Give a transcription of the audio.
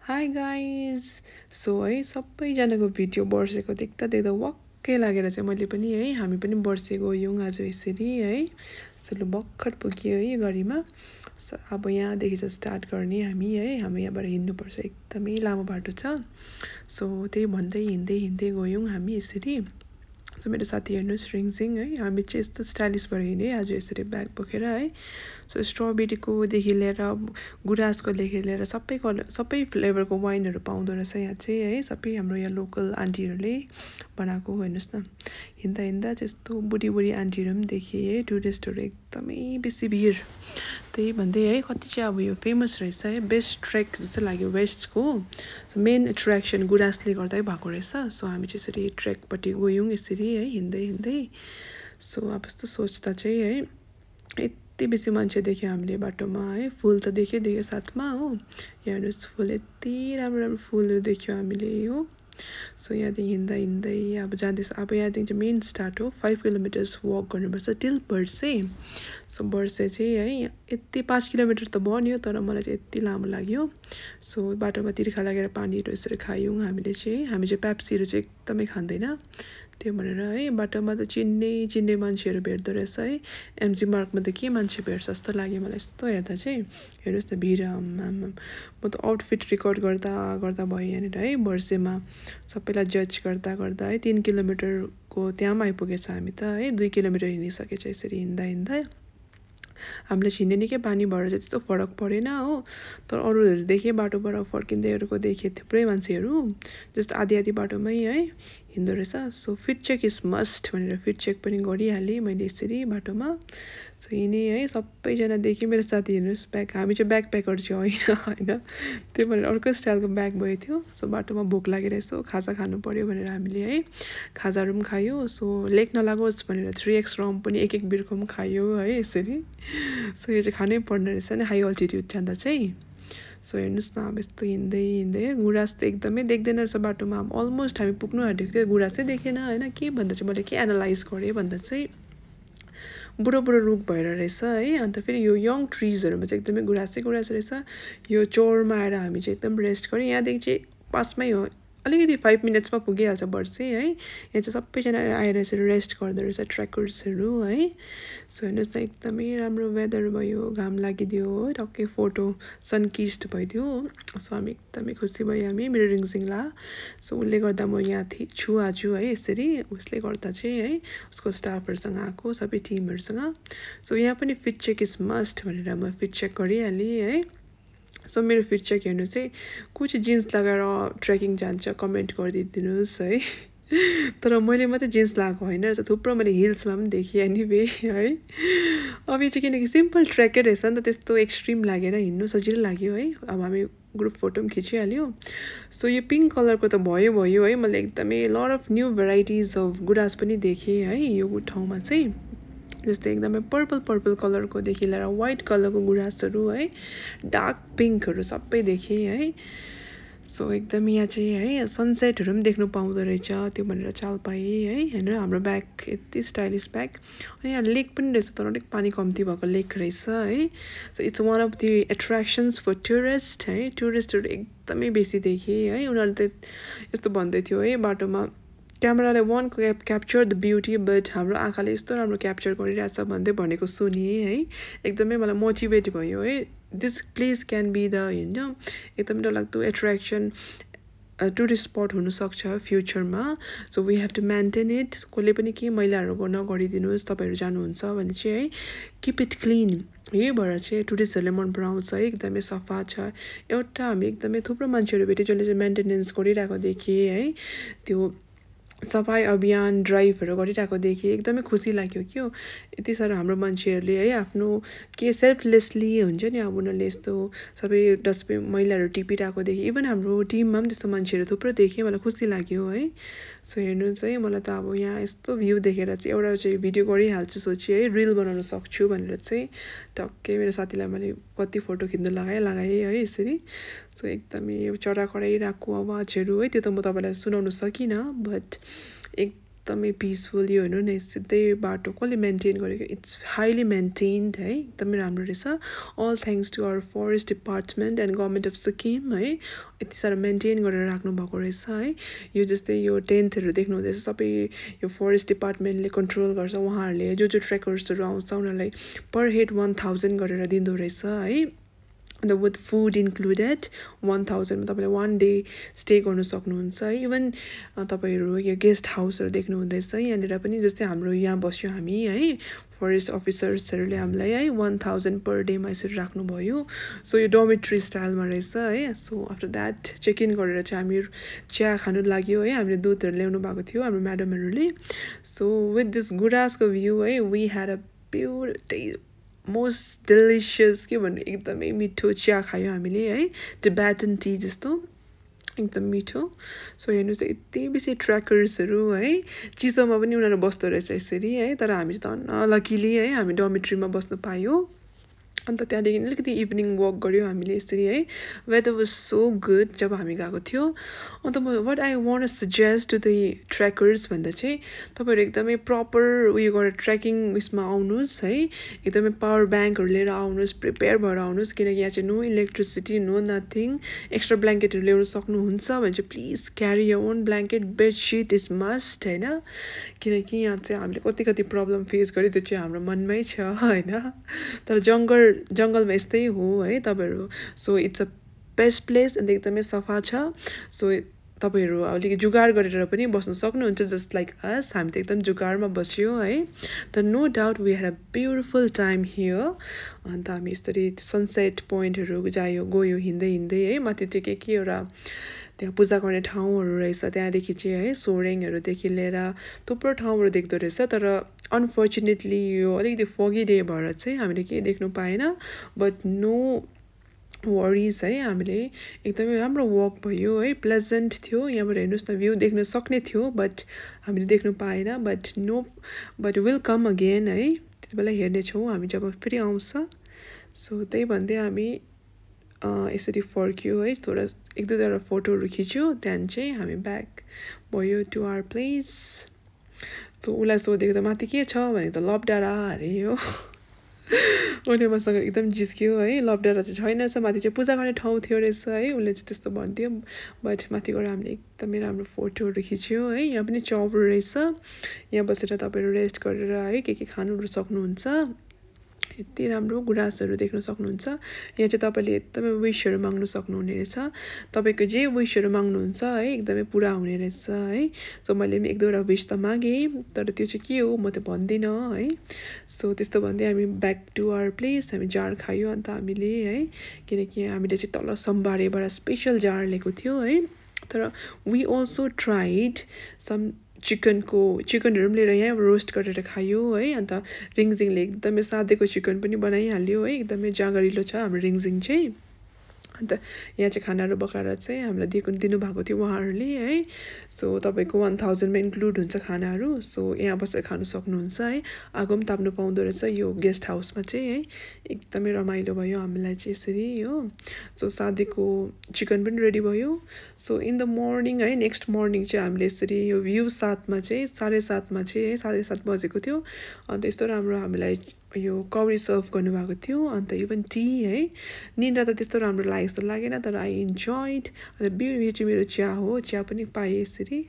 hi guys है सबैजनाको video वर्षेको देख्दा देख्दा वाक्कै लागेर चाहिँ मैले पनि है हामी पनि वर्षे गयौँ आज यसरी है सो भर्खर पुग्यो है गाडीमा अब यहाँदेखि चाहिँ स्टार्ट गर्ने हामी यहाँबाट हिँड्नुपर्छ एकदमै लामो बाटो छ सो त्यही भन्दै हिँड्दै गयौँ हामी यसरी सो मेरो साथी हेर्नुहोस् रिङसिङ है हामी चाहिँ यस्तो स्टाइलिस भएर हिँडेँ आज यसरी ब्याग बोकेर है सो स्ट्रबेरीकोदेखि लिएर गुराँसकोदेखि लिएर सबै फ्लेभरको वाइनहरू पाउँदो रहेछ यहाँ चाहिँ है सबै हाम्रो यहाँ लोकल आन्टीहरूले बनाएको हेर्नुहोस् न हिँड्दा त्यस्तो बुढी आन्टीहरू पनि देखेँ है टुरिस्टहरू एकदमै बेसी भिड त्यही भन्दै है कति चाहिँ अब यो फेमस रहेछ है बेस्ट ट्रेक जस्तो लाग्यो वेस्टको सो मेन एट्र्याक्सन गुराँसले गर्दै भएको रहेछ सो हामी चाहिँ यसरी ट्रेकपट्टि गयौँ यसरी है हिँड्दै सो अब यस्तो सोच्दा चाहिँ है यति बेसी मान्छे देख्यो हामीले बाटोमा है फुल त देख्यो साथमा हो हेर्नुहोस् फुल यति राम्रो फुलहरू देख्यो हामीले हो सो यहाँदेखि हिँड्दै अब जाँदैछ अब यहाँदेखि चाहिँ मेन स्टार्ट हो 5 किलोमिटर्स वक गर्नुपर्छ टिल वर्षे सो वर्षे चाहिँ है यति 5 किलोमिटर त बन्यो तर मलाई चाहिँ यति लामो लाग्यो सो बाटोमा तिर्खा लागेर पानीहरू यसरी खायौँ हामी चाहिँ पेप्सीहरू चाहिँ एकदमै खाँदैन त्यो भनेर है बाटोमा त चिन्ने मान्छेहरू भेट्दो रहेछ है एमजी मार्गमा त के मान्छे भेट्छ जस्तो लाग्यो मलाई यस्तो हेर्दा चाहिँ हेर्नुहोस् न भिड म त आउटफिट रेकर्ड गर्दा भयो यहाँनिर है वर्षेमा सबैलाई जज गर्दा है 3 किलोमिटरको त्यहाँ पनि आइपुगेछ हामी त है 2 किलोमिटर हिँडिसकेछ यसरी हिँड्दा हामीलाई छिन्ने निकै पानी भएर चाहिँ त्यस्तो फरक परेन हो तर अरूहरू देखेँ बाटोबाट फर्किँदैहरूको देखेँ थुप्रै मान्छेहरू जस्तो आधी बाटोमै है हिँड्दो रहेछ so fit check is must भनेर फिट चेक पनि गरिहालेँ मैले यसरी बाटोमा सो हिँडेँ है सबैजना देखेँ मेरो साथी हेर्नुहोस् हामी चाहिँ ब्याग प्याकर चाहिँ होइन त्यो भनेर अर्को स्टाइलको ब्याग भएको थियो सो बाटोमा भोक लागेर यसो खाजा खानु पर्यो भनेर हामीले है खाजाहरू पनि खायो सो लेक नलागोस् भनेर 3x रम पनि एक बिर्को पनि खायो है यसरी सो यो चाहिँ खानै पर्ने रहेछ नि हाई अल्टिट्युड जाँदा चाहिँ सो हेर्नुहोस् न अब यस्तो हिँड्दै गुराँस त एकदमै देख्दैन रहेछ बाटोमा अब अलमोस्ट हामी पुग्नु आँटेको थियो गुराँसै देखेन होइन के भन्दा चाहिँ मैले के एनालाइज गरेँ भन्दा चाहिँ बुढो रुख भएर रहेछ है अन्त फेरि यो यङ ट्रिजहरूमा चाहिँ एकदमै गुराँस रहेछ यो चौरमा आएर हामी चाहिँ एकदम रेस्ट गऱ्यौँ यहाँदेखि चाहिँ पासमै हो अलिकति 5 मिनट्समा पुगिहाल्छ वर्षे है यहाँ चाहिँ सबैजना आएर यसरी रेस्ट गर्दो रहेछ ट्रेकर्सहरू है सो हेर्नुहोस् न एकदमै राम्रो वेदर भयो घाम लागिदियो है टक्कै फोटो सनकिस्ड भइदियो सो हामी एकदमै खुसी भयो हामी मेरो रिङसिङला सो उसले गर्दा म यहाँ छु आज है यसरी उसले गर्दा चाहिँ है उसको स्टाफहरूसँग आएको सबै टिमहरूसँग सो यहाँ पनि फिट चेक इज मस्ट भनेर म फिट चेक गरिहालेँ है सो मेरो फिट चेक हेर्नु चाहिँ को चाहिँ जिन्स लगाएर ट्रेकिङ जान्छ कमेन्ट गरिदिनुहोस् है तर मैले मात्रै जिन्स लगाएको होइन रहेछ थुप्रो मैले हिल्समा पनि देखेँ एनिवे है अब यो चाहिँ किनकि सिम्पल ट्रेकै रहेछ नि त त्यस्तो एक्सट्रिम लागेर हिँड्नु सजिलो लाग्यो है अब हामी ग्रुप फोटो पनि खिचिहाल्यो सो यो पिङ्क कलरको त भयो है मैले एकदमै lot of new varieties of गुराँस पनि देखेँ है यो ठाउँमा चाहिँ जस्तै एकदमै पर्पल कलरकोदेखि लिएर वाइट कलरको गुराँसहरू है डार्क पिङ्कहरू सबै देखेँ है सो एकदम यहाँ चाहिँ है सनसेटहरू पनि देख्नु पाउँदो रहेछ त्यो भनेर चाल पाएँ है होइन हाम्रो ब्याग यति स्टाइलिस ब्याग अनि यहाँ लेक पनि रहेछ तर अलिक पानी कम्ती भएको लेक रहेछ है so it's one of the attractions for tourist है टुरिस्टहरू एकदमै बेसी देखेँ है उनीहरूले त यस्तो भन्दै थियो है बाटोमा क्यामेराले one capture the beauty but हाम्रो आँखाले यस्तो राम्रो क्याप्चर गरिरहेछ भन्दै भनेको सुनेँ है एकदमै मलाई मोटिभेट भयो है this place can be the होइन एकदमै डरलाग्दो एट्र्याक्सन टुरिस्ट स्पट हुनसक्छ फ्युचरमा so we have to maintain it कसले पनि के मैलाहरू नगरिदिनुहोस् तपाईँहरू जानुहुन्छ भने चाहिँ है किप इट क्लिन यही भएर चाहिँ टुरिस्टहरूले मन पराउँछ है एकदमै सफा छ एउटा हामी एकदमै थुप्रो मान्छेहरू भेट्यो जसले चाहिँ मेन्टेनेन्स गरिरहेको देखेँ है त्यो सफाई अभियान ड्राइभहरू गरिरहेको देखेँ एकदमै खुसी लाग्यो क्या यति साह्रो हाम्रो मान्छेहरूले है आफ्नो के सेल्फलेसली हुन्छ नि अब उनीहरूले यस्तो सबै डस्टबिन मैलाहरू टिपिरहेको देखेँ इभन हाम्रो टिममा पनि त्यस्तो मान्छेहरू थुप्रो देखेँ मलाई खुसी लाग्यो है सो हेर्नुहोस् है मलाई त अब यहाँ यस्तो भ्यू देखेर चाहिँ एउटा चाहिँ भिडियो गरिहाल्छु सोचेँ है रिल बनाउन सक्छु भनेर चाहिँ टक्कै मेरो साथीलाई मैले कति फोटो खिच्नु लगाएँ है यसरी सो एकदमै चरा कराइरहेको आवाजहरू है त्यो त म तपाईँलाई सुनाउन सकिनँ बट एकदमै पिसफुल यो हेर्नु न सिधै बाटो कसले मेन्टेन गरेको इट्स हाइली मेन्टेन्ड है एकदमै राम्रो रहेछ all thanks to our forest department and government of Sikkim है यति साह्रो मेन्टेन गरेर राख्नु भएको रहेछ है यो जस्तै यो टेन्टहरू देख्नु हुँदैछ सबै यो फरेस्ट डिपार्टमेन्टले कन्ट्रोल गर्छ उहाँहरूले जो ट्रेकर्सहरू आउँछ उनीहरूलाई पर हेड 1000 गरेर दिँदो रहेछ है अन्त विथ फुड इन्क्लुडेड 1000 मा तपाईँले 1 डे स्टे गर्नु सक्नुहुन्छ है इभन तपाईँहरू यो गेस्ट हाउसहरू देख्नु हुँदैछ यहाँनिर पनि जस्तै हाम्रो यहाँ बस्यो हामी है फरेस्ट अफिसर्सहरूले हामीलाई है 1000 पर डेमा यसरी राख्नुभयो सो यो डोमेट्री स्टाइलमा रहेछ है so after that check in गरेर चाहिँ हामी चिया खानु लाग्यो है हामीले दुधहरू ल्याउनु भएको थियो हाम्रो म्याडमहरूले सो विथ दिस गुराँसको भ्यू है we had a pure most delicious के भन्नु एकदमै मिठो चिया खायो हामीले है टिबेटन टी जस्तो एकदम मिठो सो हेर्नुहोस् यति बेसी ट्र्याकर्सहरू है चिसोमा पनि उनीहरू बस्दो रहेछ यसरी है तर हामी त लकिली है हामी डोमेट्रीमा बस्नु पायो अन्त त्यहाँदेखि अलिकति इभिनिङ वक गऱ्यो हामीले यसरी है वेदर वाज सो गुड जब हामी गएको थियो अन्त म what I want suggest to the trekkers भन्दा चाहिँ तपाईँहरू एकदमै प्रपर उयो गरेर ट्रेकिङ उयसमा आउनुहोस् है एकदमै पावर ब्याङ्कहरू लिएर आउनुहोस् प्रिपेयर भएर आउनुहोस् किनकि यहाँ चाहिँ no electricity no nothing extra ब्ल्याङ्केटहरू ल्याउनु सक्नुहुन्छ भने चाहिँ please carry your own blanket bedsheet is must होइन किनकि यहाँ चाहिँ हामीले कति कति प्रब्लम फेस गरेँ त्यो चाहिँ हाम्रो मनमै छ होइन तर जङ्गलमा यस्तै हो है तपाईँहरू so it's a best place अन्त एकदमै सफा छ सो तपाईँहरू अलिकति जुगाड गरेर पनि बस्न सक्नुहुन्छ जस्ट लाइक अस हामी त एकदम जुगाडमा बस्यो है तर no doubt we had a beautiful time here अन्त हामी यसरी सनसेट पोइन्टहरू गयो हिँड्दै है माथि चाहिँ के एउटा त्यहाँ पूजा गर्ने ठाउँहरू रहेछ त्यहाँदेखि चाहिँ है सोरेङहरूदेखि लिएर थुप्रो ठाउँहरू देख्दो रहेछ तर अनफर्चुनेटली यो अलिकति फगी डे भएर चाहिँ हामीले केही देख्नु पाएन बट नो वरिज है हामीले एकदमै राम्रो वक भयो है प्लेजेन्ट थियो यहाँबाट हेर्नुहोस् न भ्यू देख्न सक्ने थियो बट हामीले देख्नु पाएन बट विल कम अगेन है त्यति बेला हेर्नेछौँ हामी जब फेरि आउँछ सो त्यही भन्दै हामी यसरी फर्क्यो है थोडा एक दुईवटा फोटोहरू खिच्यो त्यहाँदेखि चाहिँ हामी ब्याक भयो टु आवर प्लेस सो उसलाई सोधेको त माथि के छ भने त लपडाँडा अरे हो उसले मसँग एकदम जिस्क्यो है लपडाँडा चाहिँ छैन रहेछ माथि चाहिँ पूजा गर्ने ठाउँ थियो रहेछ है उसले चाहिँ त्यस्तो भन्थ्यो बट माथि गएर हामीले एकदमै राम्रो फोटोहरू खिच्यो है यहाँ पनि चौर रहेछ यहाँ बसेर तपाईँहरू रेस्ट गरेर है के खानुहरू सक्नुहुन्छ यति राम्रो गुराँसहरू देख्न सक्नुहुन्छ यहाँ चाहिँ तपाईँले एकदमै विसहरू माग्नु सक्नुहुने रहेछ तपाईँको जे विसहरू माग्नुहुन्छ है एकदमै पुरा हुने रहेछ है सो मैले पनि एक दुईवटा विस त मागेँ तर त्यो चाहिँ के हो म त भन्दिनँ है सो त्यस्तो भन्दै हामी ब्याक टु आवर प्लेस हामी जाँड खायो अन्त हामीले है किनकि हामीले चाहिँ तल सम्बारेबाट स्पेसल जाँड लिएको थियो है तर वी अल्सो ट्राइड सम चिकनहरू पनि लिएर यहाँ रोस्ट गरेर खायो है अन्त रिङजिङले एकदमै सादेको चिकन पनि बनाइहाल्यो है एकदमै जाँगरिलो छ हाम्रो रिङजिङ चाहिँ अन्त यहाँ चाहिँ खानाहरू पकाएर चाहिँ हामीलाई दिनुभएको थियो उहाँहरूले है सो तपाईँको 1000 मा इन्क्लुड हुन्छ खानाहरू सो यहाँ बसेर खानु सक्नुहुन्छ है आगो पनि ताप्नु पाउँदो रहेछ यो गेस्ट हाउसमा चाहिँ है एकदमै रमाइलो भयो हामीलाई चाहिँ यसरी हो सो सादेको चिकन पनि रेडी भयो सो इन द मर्निङ है नेक्स्ट मर्निङ चाहिँ हामीले यसरी यो भ्यू 7 चाहिँ 7:30 चाहिँ है 7:30 बजेको थियो अन्त यस्तो राम्रो हामीलाई यो कौरी सर्भ गर्नुभएको थियो अन्त इभन टी है निन्द्रा त त्यस्तो राम्रो लागेको जस्तो लागेन तर आई इन्जोयड अन्त यो चाहिँ मेरो चिया हो चिया पनि पाएँ यसरी